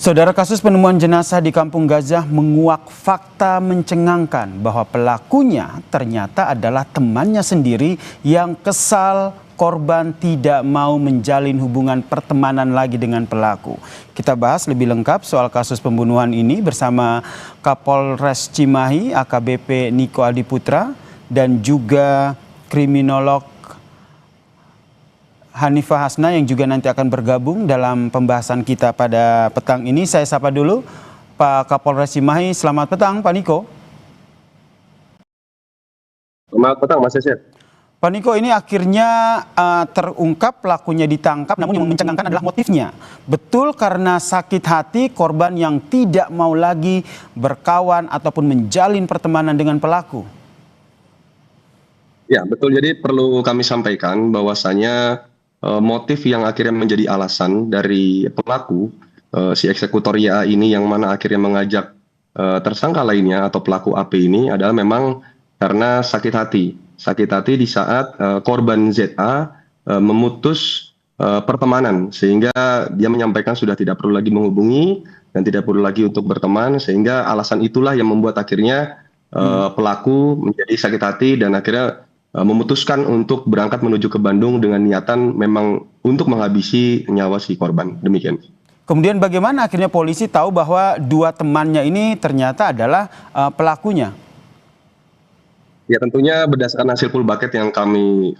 Saudara, kasus penemuan jenazah di Kampung Gajah menguak fakta mencengangkan bahwa pelakunya ternyata adalah temannya sendiri yang kesal korban tidak mau menjalin hubungan pertemanan lagi dengan pelaku. Kita bahas lebih lengkap soal kasus pembunuhan ini bersama Kapolres Cimahi AKBP Niko Adiputra dan juga kriminolog Hanifah Hasna yang juga nanti akan bergabung dalam pembahasan kita pada petang ini. Saya sapa dulu Pak Kapolres Cimahi. Selamat petang Pak Niko. Selamat petang Mas Yasir. Pak Niko, ini akhirnya terungkap pelakunya ditangkap, namun yang mencengangkan adalah motifnya. Betul karena sakit hati korban yang tidak mau lagi berkawan ataupun menjalin pertemanan dengan pelaku. Ya betul, jadi perlu kami sampaikan bahwasanya motif yang akhirnya menjadi alasan dari pelaku, si eksekutor YA ini yang mana akhirnya mengajak tersangka lainnya atau pelaku AP ini adalah memang karena sakit hati. Sakit hati di saat korban ZA memutus pertemanan, sehingga dia menyampaikan sudah tidak perlu lagi menghubungi dan tidak perlu lagi untuk berteman, sehingga alasan itulah yang membuat akhirnya pelaku menjadi sakit hati dan akhirnya memutuskan untuk berangkat menuju ke Bandung dengan niatan memang untuk menghabisi nyawa si korban. Demikian. Kemudian bagaimana akhirnya polisi tahu bahwa dua temannya ini ternyata adalah pelakunya? Ya tentunya berdasarkan hasil full bucket yang kami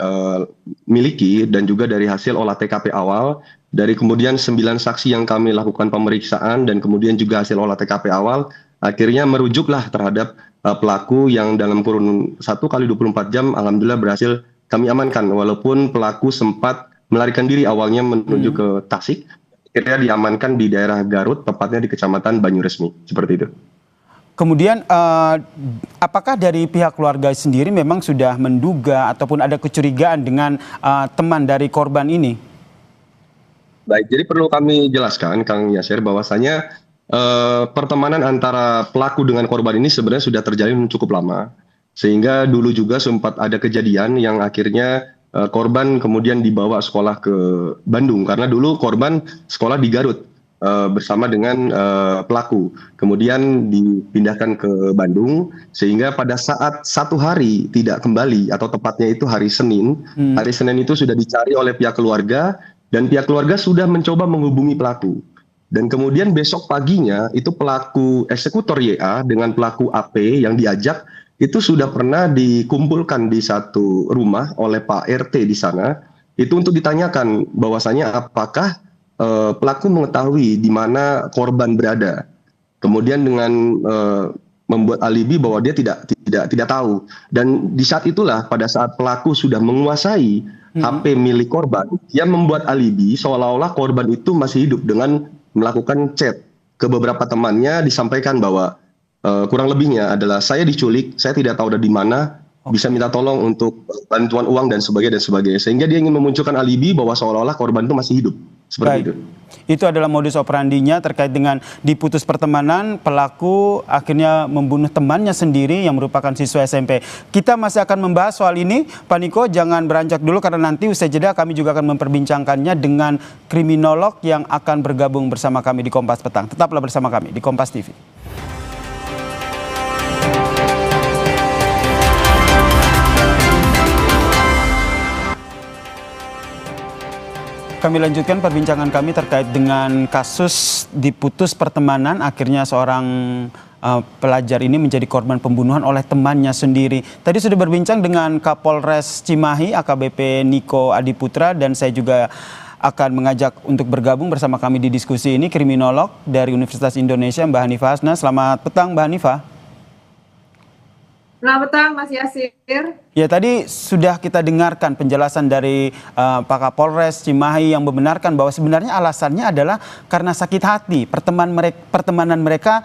miliki dan juga dari hasil olah TKP awal, dari kemudian 9 saksi yang kami lakukan pemeriksaan dan kemudian juga hasil olah TKP awal, akhirnya merujuklah terhadap pelaku yang dalam kurun 1 kali 24 jam alhamdulillah berhasil kami amankan, walaupun pelaku sempat melarikan diri awalnya menuju ke Tasik, akhirnya diamankan di daerah Garut, tepatnya di Kecamatan Banyuresmi, seperti itu. Kemudian apakah dari pihak keluarga sendiri memang sudah menduga ataupun ada kecurigaan dengan teman dari korban ini? Baik, jadi perlu kami jelaskan Kang Yasir bahwasanya pertemanan antara pelaku dengan korban ini sebenarnya sudah terjalin cukup lama, sehingga dulu juga sempat ada kejadian yang akhirnya korban kemudian dibawa sekolah ke Bandung karena dulu korban sekolah di Garut bersama dengan pelaku, kemudian dipindahkan ke Bandung, sehingga pada saat satu hari tidak kembali atau tepatnya itu hari Senin itu sudah dicari oleh pihak keluarga dan pihak keluarga sudah mencoba menghubungi pelaku. Dan kemudian besok paginya itu pelaku eksekutor YA dengan pelaku AP yang diajak itu sudah pernah dikumpulkan di satu rumah oleh Pak RT di sana, itu untuk ditanyakan bahwasanya apakah pelaku mengetahui di mana korban berada. Kemudian dengan membuat alibi bahwa dia tidak tahu. Dan di saat itulah pada saat pelaku sudah menguasai HP milik korban, dia membuat alibi seolah-olah korban itu masih hidup dengan melakukan chat ke beberapa temannya, disampaikan bahwa kurang lebihnya adalah saya diculik, saya tidak tahu ada di mana, bisa minta tolong untuk bantuan uang dan sebagainya, sehingga dia ingin memunculkan alibi bahwa seolah-olah korban itu masih hidup, seperti itu. Itu adalah modus operandinya terkait dengan diputus pertemanan, pelaku akhirnya membunuh temannya sendiri yang merupakan siswa SMP. Kita masih akan membahas soal ini, Pak Niko, jangan beranjak dulu karena nanti usai jeda kami juga akan memperbincangkannya dengan kriminolog yang akan bergabung bersama kami di Kompas Petang. Tetaplah bersama kami di Kompas TV. Kami lanjutkan perbincangan kami terkait dengan kasus diputus pertemanan. Akhirnya seorang pelajar ini menjadi korban pembunuhan oleh temannya sendiri. Tadi sudah berbincang dengan Kapolres Cimahi AKBP Niko Adiputra dan saya juga akan mengajak untuk bergabung bersama kami di diskusi ini kriminolog dari Universitas Indonesia Mbak Hanifah Hasna. Selamat petang Mbak Hanifah. Selamat petang Mas Yasir. Ya, tadi sudah kita dengarkan penjelasan dari Pak Kapolres Cimahi yang membenarkan bahwa sebenarnya alasannya adalah karena sakit hati, pertemanan mereka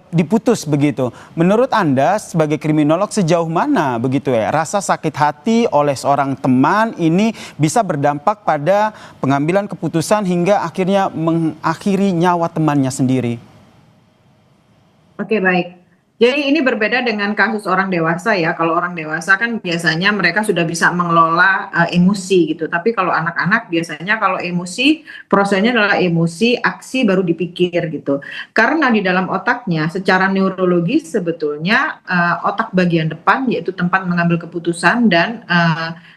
diputus begitu. Menurut Anda sebagai kriminolog sejauh mana begitu ya, rasa sakit hati oleh seorang teman ini bisa berdampak pada pengambilan keputusan hingga akhirnya mengakhiri nyawa temannya sendiri? Oke, baik. Jadi ini berbeda dengan kasus orang dewasa ya. Kalau orang dewasa kan biasanya mereka sudah bisa mengelola emosi gitu. Tapi kalau anak-anak biasanya kalau emosi, prosesnya adalah emosi, aksi baru dipikir gitu. Karena di dalam otaknya secara neurologis sebetulnya otak bagian depan yaitu tempat mengambil keputusan dan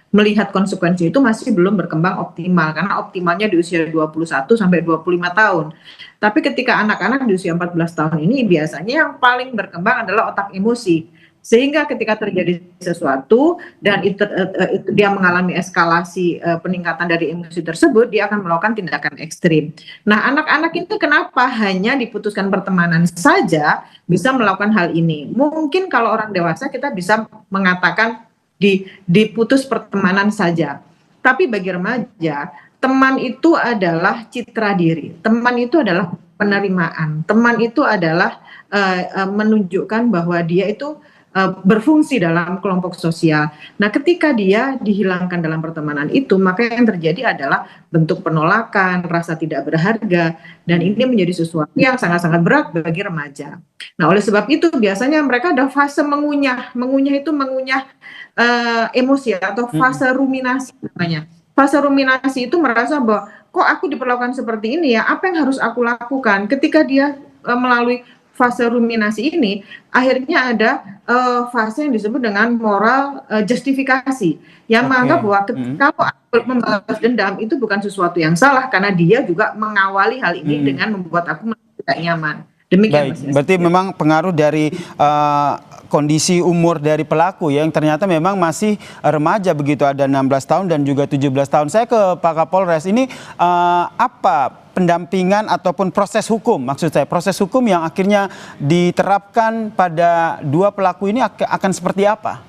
melihat konsekuensi itu masih belum berkembang optimal karena optimalnya di usia 21 sampai 25 tahun. Tapi ketika anak-anak di usia 14 tahun ini biasanya yang paling berkembang adalah otak emosi. Sehingga ketika terjadi sesuatu dan dia mengalami eskalasi peningkatan dari emosi tersebut, dia akan melakukan tindakan ekstrim. Nah, anak-anak itu kenapa hanya diputuskan pertemanan saja bisa melakukan hal ini? Mungkin kalau orang dewasa kita bisa mengatakan diputus pertemanan saja. Tapi bagi remaja, teman itu adalah citra diri, teman itu adalah penerimaan, teman itu adalah menunjukkan bahwa dia itu berfungsi dalam kelompok sosial. Nah, ketika dia dihilangkan dalam pertemanan itu, maka yang terjadi adalah bentuk penolakan, rasa tidak berharga, dan ini menjadi sesuatu yang sangat-sangat berat bagi remaja. Nah, oleh sebab itu biasanya mereka ada fase mengunyah itu mengunyah emosi atau fase ruminasi namanya. Fase ruminasi itu merasa bahwa kok aku diperlakukan seperti ini ya, apa yang harus aku lakukan? Ketika dia melalui fase ruminasi ini, akhirnya ada fase yang disebut dengan moral justifikasi, yang menganggap bahwa kalau aku membalas dendam itu bukan sesuatu yang salah karena dia juga mengawali hal ini dengan membuat aku tidak nyaman. Demikian. Baik, berarti memang pengaruh dari kondisi umur dari pelaku ya, yang ternyata memang masih remaja begitu, ada 16 tahun dan juga 17 tahun. Saya ke Pak Kapolres, ini apa pendampingan ataupun proses hukum, maksud saya proses hukum yang akhirnya diterapkan pada dua pelaku ini akan seperti apa?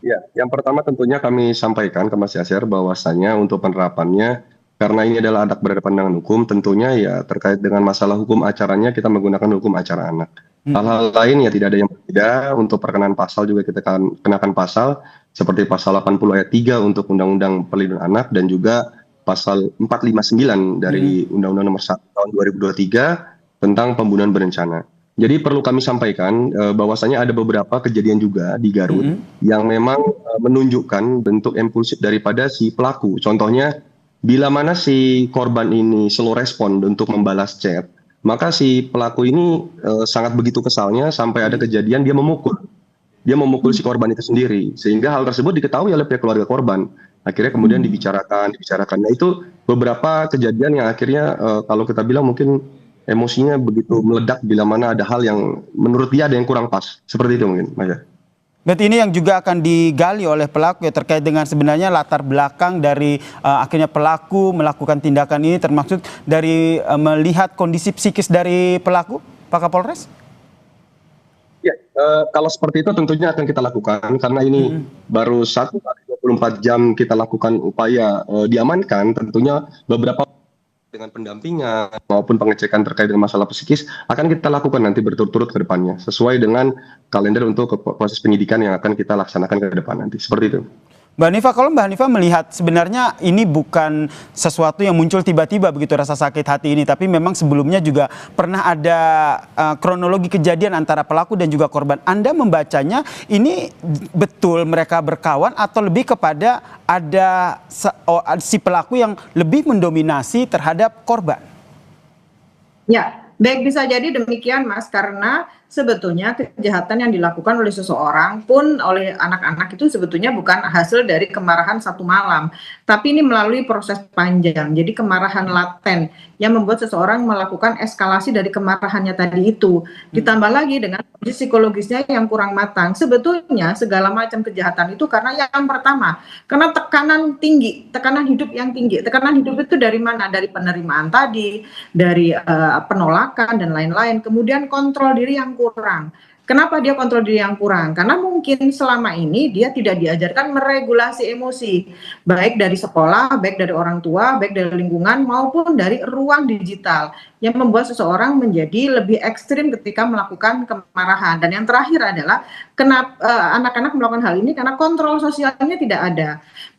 Ya, yang pertama tentunya kami sampaikan ke Mas Yasir bahwasanya untuk penerapannya, karena ini adalah anak berhadapan dengan hukum, tentunya ya terkait dengan masalah hukum acaranya kita menggunakan hukum acara anak. Hal-hal lain ya tidak ada yang berbeda. Untuk perkenan pasal juga kita akan kenakan pasal seperti pasal 80 ayat 3 untuk Undang-Undang Perlindungan Anak dan juga pasal 459 dari Undang-Undang Nomor 1 tahun 2023 tentang pembunuhan berencana. Jadi perlu kami sampaikan bahwasanya ada beberapa kejadian juga di Garut yang memang menunjukkan bentuk impulsif daripada si pelaku. Contohnya, bila mana si korban ini slow respon untuk membalas chat, maka si pelaku ini sangat begitu kesalnya sampai ada kejadian dia memukul. Dia memukul si korban itu sendiri, sehingga hal tersebut diketahui oleh pihak keluarga korban. Akhirnya kemudian dibicarakan. Nah, itu beberapa kejadian yang akhirnya kalau kita bilang mungkin emosinya begitu meledak bila mana ada hal yang menurut dia ada yang kurang pas. Seperti itu mungkin, Mas. Berarti ini yang juga akan digali oleh pelaku ya, terkait dengan sebenarnya latar belakang dari akhirnya pelaku melakukan tindakan ini, termasuk dari melihat kondisi psikis dari pelaku, Pak Kapolres? Ya, kalau seperti itu tentunya akan kita lakukan karena ini baru 1x24 jam kita lakukan upaya diamankan. Tentunya beberapa dengan pendampingan maupun pengecekan terkait dengan masalah psikis akan kita lakukan nanti berturut-turut ke depannya sesuai dengan kalender untuk proses penyidikan yang akan kita laksanakan ke depan nanti. Seperti itu. Mbak Hanifa, kalau Mbak Hanifa melihat sebenarnya ini bukan sesuatu yang muncul tiba-tiba begitu rasa sakit hati ini, tapi memang sebelumnya juga pernah ada kronologi kejadian antara pelaku dan juga korban. Anda membacanya ini betul mereka berkawan atau lebih kepada ada si pelaku yang lebih mendominasi terhadap korban? Ya, baik, bisa jadi demikian Mas, karena sebetulnya kejahatan yang dilakukan oleh seseorang pun oleh anak-anak itu sebetulnya bukan hasil dari kemarahan satu malam, tapi ini melalui proses panjang. Jadi kemarahan laten yang membuat seseorang melakukan eskalasi dari kemarahannya tadi itu. Ditambah lagi dengan kondisi psikologisnya yang kurang matang. Sebetulnya segala macam kejahatan itu karena yang pertama, karena tekanan tinggi, tekanan hidup yang tinggi. Tekanan hidup itu dari mana? Dari penerimaan tadi, dari penolakan dan lain-lain. Kemudian kontrol diri yang kurang. Kenapa dia kontrol diri yang kurang? Karena mungkin selama ini dia tidak diajarkan meregulasi emosi, baik dari sekolah, baik dari orang tua, baik dari lingkungan maupun dari ruang digital, yang membuat seseorang menjadi lebih ekstrim ketika melakukan kemarahan. Dan yang terakhir adalah kenapa anak-anak melakukan hal ini karena kontrol sosialnya tidak ada.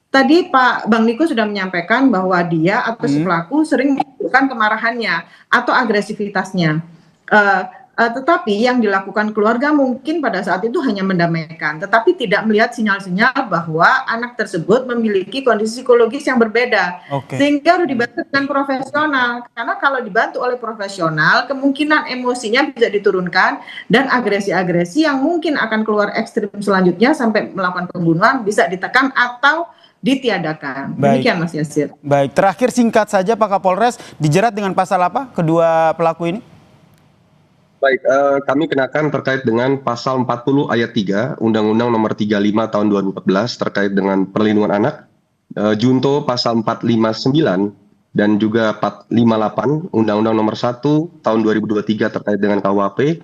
Tadi Pak Bang Niko sudah menyampaikan bahwa dia atau si pelaku sering menunjukkan kemarahannya atau agresivitasnya. Tetapi yang dilakukan keluarga mungkin pada saat itu hanya mendamaikan, tetapi tidak melihat sinyal-sinyal bahwa anak tersebut memiliki kondisi psikologis yang berbeda. Oke. Sehingga harus dibantu dengan profesional. Karena kalau dibantu oleh profesional, kemungkinan emosinya bisa diturunkan dan agresi-agresi yang mungkin akan keluar ekstrim selanjutnya sampai melakukan pembunuhan bisa ditekan atau ditiadakan. Baik. Demikian Mas Yasir. Baik, terakhir singkat saja Pak Kapolres, dijerat dengan pasal apa kedua pelaku ini? Baik, kami kenakan terkait dengan pasal 40 ayat 3 Undang-Undang Nomor 35 Tahun 2014 terkait dengan perlindungan anak, junto pasal 459 dan juga 458 Undang-Undang Nomor 1 Tahun 2023 terkait dengan KUHP,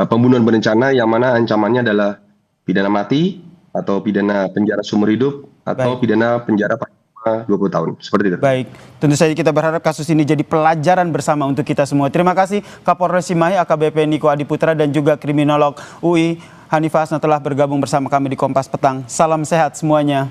pembunuhan berencana yang mana ancamannya adalah pidana mati atau pidana penjara seumur hidup atau pidana penjara 20 tahun, seperti itu. Baik, tentu saja kita berharap kasus ini jadi pelajaran bersama untuk kita semua. Terima kasih Kapolres Cimahi AKBP Niko Adiputra dan juga kriminolog UI Hanifah Hasna telah bergabung bersama kami di Kompas Petang. Salam sehat semuanya.